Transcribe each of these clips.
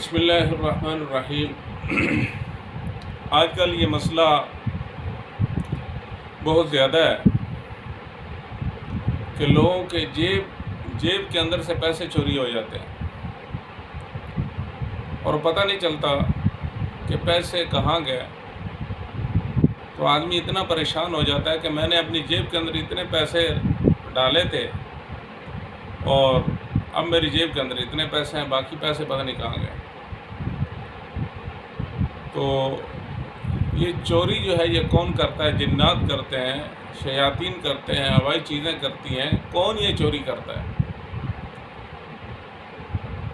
بسم اللہ الرحمن الرحیم۔ آج کل یہ مسئلہ بہت زیادہ ہے کہ لوگوں کے جیب کے اندر سے پیسے چوری ہو جاتے ہیں اور پتہ نہیں چلتا کہ پیسے کہاں گئے۔ تو آدمی اتنا پریشان ہو جاتا ہے کہ میں نے اپنی جیب کے اندر اتنے پیسے ڈالے تھے اور اب میری جیب کے اندر اتنے پیسے ہیں، باقی پیسے پتہ نہیں کہاں گئے۔ تو یہ چوری جو ہے یہ کون کرتا ہے؟ جنات کرتے ہیں، شیاطین کرتے ہیں، ہوائی چیزیں کرتی ہیں۔ کون یہ چوری کرتا ہے؟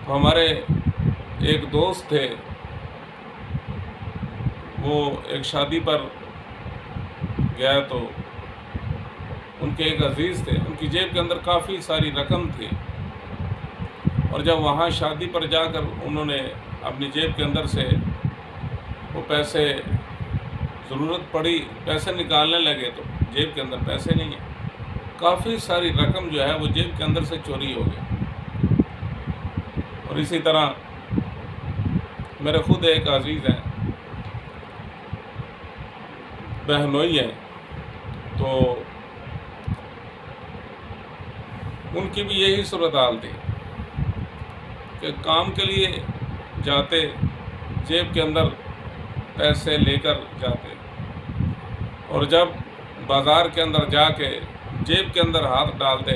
تو ہمارے ایک دوست تھے، وہ ایک شادی پر گیا تو ان کے ایک عزیز تھے، ان کی جیب کے اندر کافی ساری رقم تھی، اور جب وہاں شادی پر جا کر انہوں نے اپنی جیب کے اندر سے وہ پیسے ضرورت پڑی، پیسے نکالنے لگے تو جیب کے اندر پیسے نہیں ہیں، کافی ساری رقم جو ہے وہ جیب کے اندر سے چوری ہو گئی۔ اور اسی طرح میرے خود ایک عزیز ہیں، بہنوئی ہیں، تو ان کی بھی یہی صورتحال تھی کہ کام کے لیے جاتے، جیب کے اندر پیسے لے کر جاتے، اور جب بازار کے اندر جا کے جیب کے اندر ہاتھ ڈالتے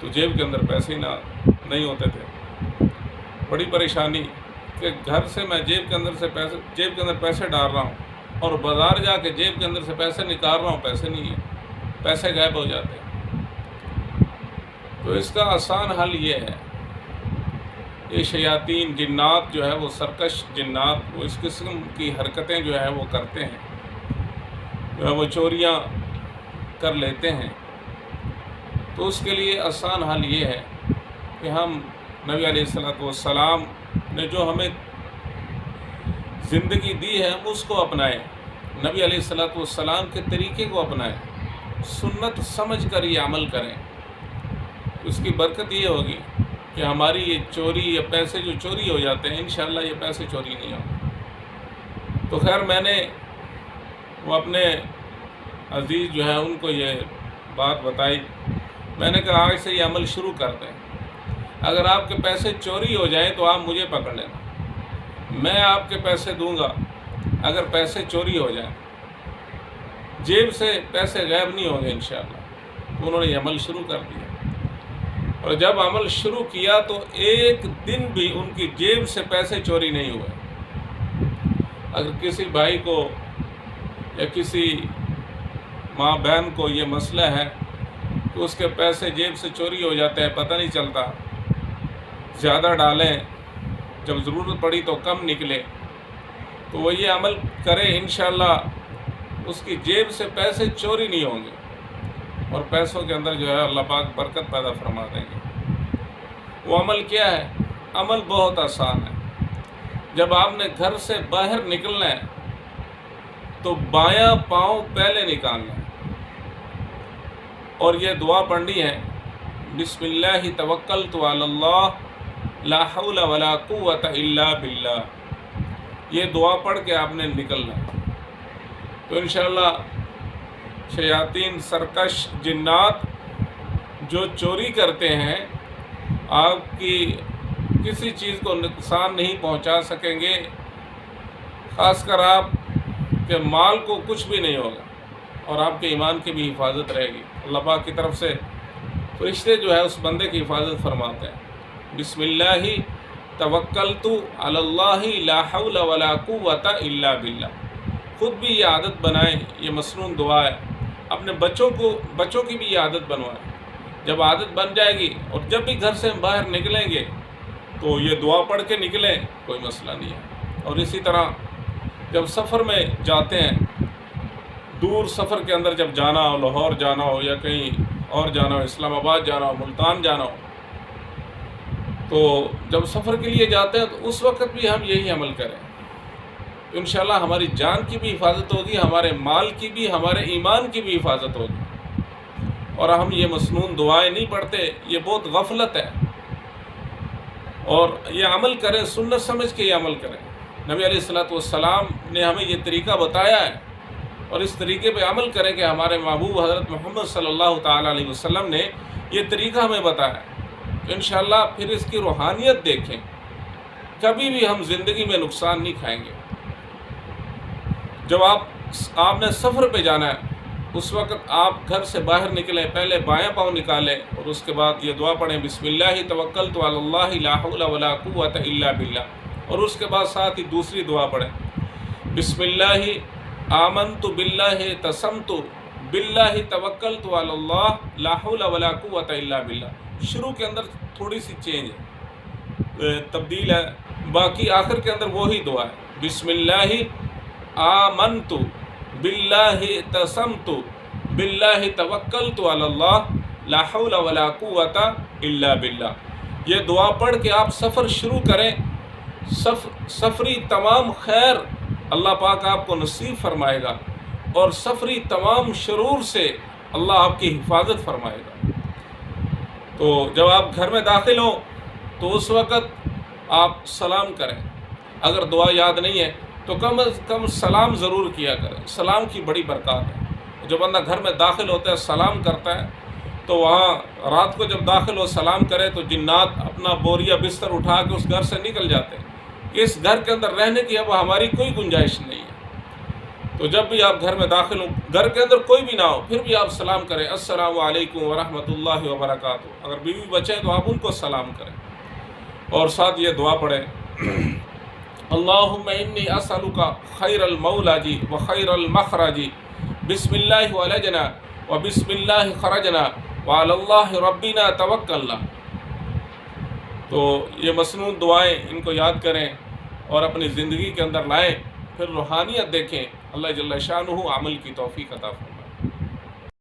تو جیب کے اندر پیسے ہی نہیں ہوتے تھے۔ بڑی پریشانی کہ گھر سے میں جیب کے اندر پیسے ڈال رہا ہوں اور بازار جا کے جیب کے اندر سے پیسے نکال رہا ہوں، پیسے نہیں ہیں، پیسے غائب ہو جاتے ہیں۔ تو اس کا آسان حل یہ ہے، یہ شیاطین جنات جو ہے وہ سرکش جنات، وہ اس قسم کی حرکتیں جو ہے وہ کرتے ہیں، جو ہے وہ چوریاں کر لیتے ہیں۔ تو اس کے لیے آسان حل یہ ہے کہ ہم نبی علیہ السلام نے جو ہمیں زندگی دی ہے ہم اس کو اپنائیں، نبی علیہ السلام کے طریقے کو اپنائیں، سنت سمجھ کر یہ عمل کریں۔ اس کی برکت یہ ہوگی کہ ہماری یہ چوری یا پیسے جو چوری ہو جاتے ہیں، انشاءاللہ یہ پیسے چوری نہیں ہوں۔ تو خیر میں نے وہ اپنے عزیز جو ہے ان کو یہ بات بتائی، میں نے کہا آج سے یہ عمل شروع کر دیں، اگر آپ کے پیسے چوری ہو جائیں تو آپ مجھے پکڑ لینا، میں آپ کے پیسے دوں گا۔ اگر پیسے چوری ہو جائیں، جیب سے پیسے غائب نہیں ہوں گے انشاءاللہ۔ تو انہوں نے یہ عمل شروع کر دیا، اور جب عمل شروع کیا تو ایک دن بھی ان کی جیب سے پیسے چوری نہیں ہوئے۔ اگر کسی بھائی کو یا کسی ماں بہن کو یہ مسئلہ ہے کہ اس کے پیسے جیب سے چوری ہو جاتے ہیں، پتہ نہیں چلتا، زیادہ ڈالیں، جب ضرورت پڑی تو کم نکلے، تو وہ یہ عمل کرے، انشاءاللہ اس کی جیب سے پیسے چوری نہیں ہوں گے، اور پیسوں کے اندر جو ہے اللہ پاک برکت پیدا فرما دیں گے۔ وہ عمل کیا ہے؟ عمل بہت آسان ہے۔ جب آپ نے گھر سے باہر نکلنا ہے تو بایاں پاؤں پہلے نکالنا ہے، اور یہ دعا پڑھنی ہے، بسم اللہ توکلت علی اللہ لا حول ولا قوت الا باللہ۔ یہ دعا پڑھ کے آپ نے نکلنا ہے، تو انشاءاللہ شیاطین سرکش جنات جو چوری کرتے ہیں آپ کی کسی چیز کو نقصان نہیں پہنچا سکیں گے، خاص کر آپ کے مال کو کچھ بھی نہیں ہوگا، اور آپ کے ایمان کی بھی حفاظت رہے گی۔ اللہ پاک کی طرف سے فرشتے جو ہے اس بندے کی حفاظت فرماتے ہیں، بسم اللہ توکلت علی اللہ لا حول ولا قوت الا باللہ۔ خود بھی یہ عادت بنائیں، یہ مسنون دعا ہے، اپنے بچوں کی بھی یہ عادت بنوائیں۔ جب عادت بن جائے گی اور جب بھی گھر سے باہر نکلیں گے تو یہ دعا پڑھ کے نکلیں، کوئی مسئلہ نہیں ہے۔ اور اسی طرح جب سفر میں جاتے ہیں، دور سفر کے اندر جب جانا ہو، لاہور جانا ہو یا کہیں اور جانا ہو، اسلام آباد جانا ہو، ملتان جانا ہو، تو جب سفر کے لیے جاتے ہیں تو اس وقت بھی ہم یہی عمل کریں، انشاءاللہ ہماری جان کی بھی حفاظت ہوگی، ہمارے مال کی بھی، ہمارے ایمان کی بھی حفاظت ہوگی۔ اور ہم یہ مسنون دعائیں نہیں پڑھتے، یہ بہت غفلت ہے۔ اور یہ عمل کریں، سنت سمجھ کے یہ عمل کریں۔ نبی علیہ الصلوۃ والسلام نے ہمیں یہ طریقہ بتایا ہے، اور اس طریقے پہ عمل کریں کہ ہمارے محبوب حضرت محمد صلی اللہ تعالیٰ علیہ وسلم نے یہ طریقہ ہمیں بتایا ہے، تو انشاءاللہ پھر اس کی روحانیت دیکھیں، کبھی بھی ہم زندگی میں نقصان نہیں کھائیں گے۔ جب آپ نے سفر پہ جانا ہے، اس وقت آپ گھر سے باہر نکلیں، پہلے بایاں پاؤں نکالیں اور اس کے بعد یہ دعا پڑھیں، بسم اللہ توکلت علی اللہ لا حول ولا قوۃ الا باللہ، اور اس کے بعد ساتھ ہی دوسری دعا پڑھیں، بسم اللہ آمنت باللہ تسمت باللہ توکلت علی اللہ لا حول ولا قوۃ الا باللہ۔ شروع کے اندر تھوڑی سی چینج ہے، تبدیل ہے، باقی آخر کے اندر وہی دعا ہے، بسم اللہ آمنت باللہ تسمت باللہ توکلت علی اللہ لا حول ولا قوۃ الا باللہ۔ یہ دعا پڑھ کے آپ سفر شروع کریں، سفری تمام خیر اللہ پاک آپ کو نصیب فرمائے گا، اور سفری تمام شرور سے اللہ آپ کی حفاظت فرمائے گا۔ تو جب آپ گھر میں داخل ہوں تو اس وقت آپ سلام کریں، اگر دعا یاد نہیں ہے تو کم از کم سلام ضرور کیا کریں، سلام کی بڑی برکات ہے۔ جو بندہ گھر میں داخل ہوتا ہے سلام کرتا ہے، تو وہاں رات کو جب داخل ہو سلام کرے تو جنات اپنا بوریا بستر اٹھا کے اس گھر سے نکل جاتے ہیں، کہ اس گھر کے اندر رہنے کی اب ہماری کوئی گنجائش نہیں ہے۔ تو جب بھی آپ گھر میں داخل ہوں، گھر کے اندر کوئی بھی نہ ہو، پھر بھی آپ سلام کریں، السلام علیکم ورحمۃ اللہ وبرکاتہ۔ اگر بیوی بچے تو آپ ان کو سلام کریں، اور ساتھ یہ دعا پڑھیں، اللہم انی اسألک خیر المولج و خیر المخرج، بسم اللہ ولجنا و بسم اللہ خرجنا وعلی اللہ ربنا توکلنا۔ تو یہ مسنون دعائیں ان کو یاد کریں اور اپنی زندگی کے اندر لائیں، پھر روحانیت دیکھیں۔ اللہ جل شانہ عمل کی توفیق عطا فرمائے۔